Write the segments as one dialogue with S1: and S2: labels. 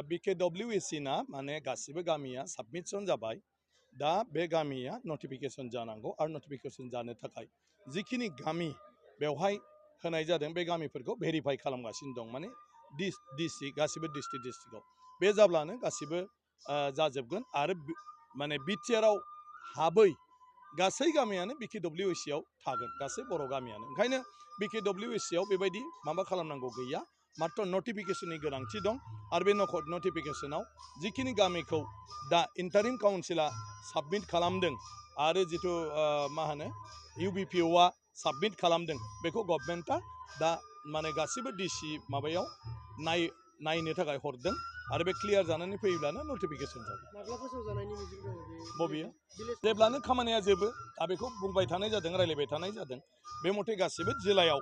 S1: BKWC ना माने गासिबो गामिया साबमिशन जाबाय दा बे गामिया नटिफिकेशन जानांगौ आरो नटिफिकेशन जानो थाखाय जिखिनि गामि बेवहाय होनाय जादों बे गामिफोरखौ भेरिफाइ खालामगासिनो दं माने डिस्ट्रिक्ट गासिबो डिस्ट्रिक्टआव बे जाब्लानो गासिबो जाजोबगोन आरो माने बिटिआरआव हाबै गासै गामियानो BKWC आव थागोन गासै बर' गामियानो ओंखायनो BKWC आव बेबायदि माबा खालामनांगौ गैया मात्र नटिफिकेशननि गोनांथि दं आरो बे नटिफिकेशनाव जिखिनि गामिखौ दा इन्टारिम काउन्सिला साबमिट खालामदों आरो जिथु मा होनो UBPOआ साबमिट खालामदों बेखौ गभर्नमेन्टआ दा माने गासिबो डिसि माबायाव नायनो थाखाय हरदों आरो बे क्लियार जानानै फैयोब्लानो नटिफिकेशन जागोन
S2: माब्ला फोसावजानायनि मिजिं दङ
S1: बबेयो जेब्लानो खामानिया जोबो दा बेखौ बुंबाय थानाय जादों रायलायबाय थानाय जादों बे मथे गासिबो जिल्लायाव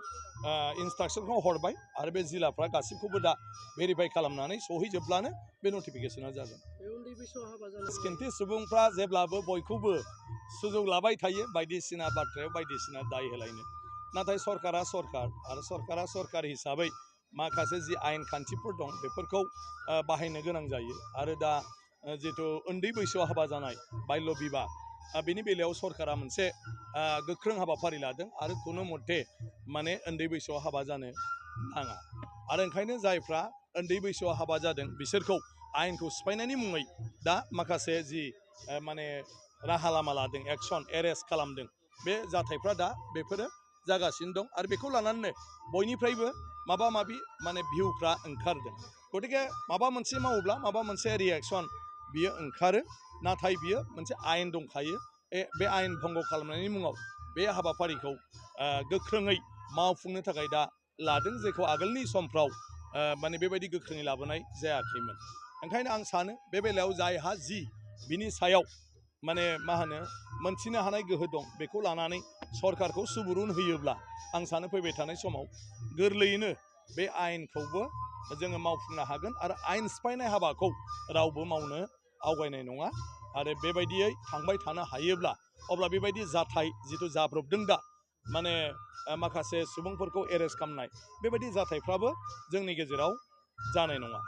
S1: इन्सट्राक्सनखौ हरबाय आरो बे जिल्लाफ्रा गासिबखौबो दा भेरिफाइ खालामनानै सहैजोबब्लानो बे नटिफिकेशना जागोन
S2: उन्दै बैसोआव हाबा जानाय
S1: सिकिन्थि सुबुंफ्रा जेब्लाबो बयखौबो सुजुग लाबाय थायो बायदिसिना बाथ्रायाव बायदिसिना दाय होलायनो नाथाय सरकारा सरकार आरो सरकारा सरकार हिसाबै माखासे जि आयेन खान्थिफोर दं बेफोरखौ बाहायनो गोनां जायो आरो दा जिथु उन्दै बैसोआव हाबा जानाय बाल्य बिबाह बेनि बेलायाव सरकारा मोनसे गोख्रों हाबाफारि लादों आरो खुनु मथे माने उन्दै बैसोआव हाबा जानो नाङा आरो ओंखायनो जायफ्रा उन्दै बैसोआव हाबा जादों बिसोरखौ आयेनखौ सिफायनायनि मुङै दा माखासे जि माने राहा लामा लादों एक्सन एरेस्ट खालामदों बे जाथायफ्रा दा बेफोरो जागासिनो दं आरो बेखौ लानानैनो बयनिफ्रायबो माबा माबि माने भिउफ्रा ओंखारदों गतिके माबा मोनसे मावोब्ला माबा मोनसे रिएक्सन बियो ओंखारो नाथाय बियो मोनसे आयेन दंखायो बे आयेन भंग खालामनायनि मुङाव बे हाबाफारिखौ गोख्रोङै मावफुंनो थाखाय दा लादों जेखौ आगोलनि समफ्राव माने बेबायदि गोख्रोङै लाबोनाय जायाखैमोन ओंखायनो आं सानो बे बेलायाव जायहा जि बिनि सायाव माने मा होनो मोनथिनो हानाय गोहो दं बेखौ लानानै सरकारखौ सुबुरुन होयोब्ला आं सानो फैबाय थानाय समाव गोरलैयैनो बे आयेनखौबो जोङो मावफुंनो हागोन आरो आयेन सिफायनाय हाबाखौ रावबो मावनो आवगायनाय नङा आरो बेबायदियै थांबाय थानो हायोब्ला अब्ला बेबायदि जाथाय जिथु जाब्रबदों दा माने माखासे सुबुंफोरखौ एरेस्ट खालामनाय बेबायदि जाथायफ्राबो जोंनि गेजेराव जानाय नङा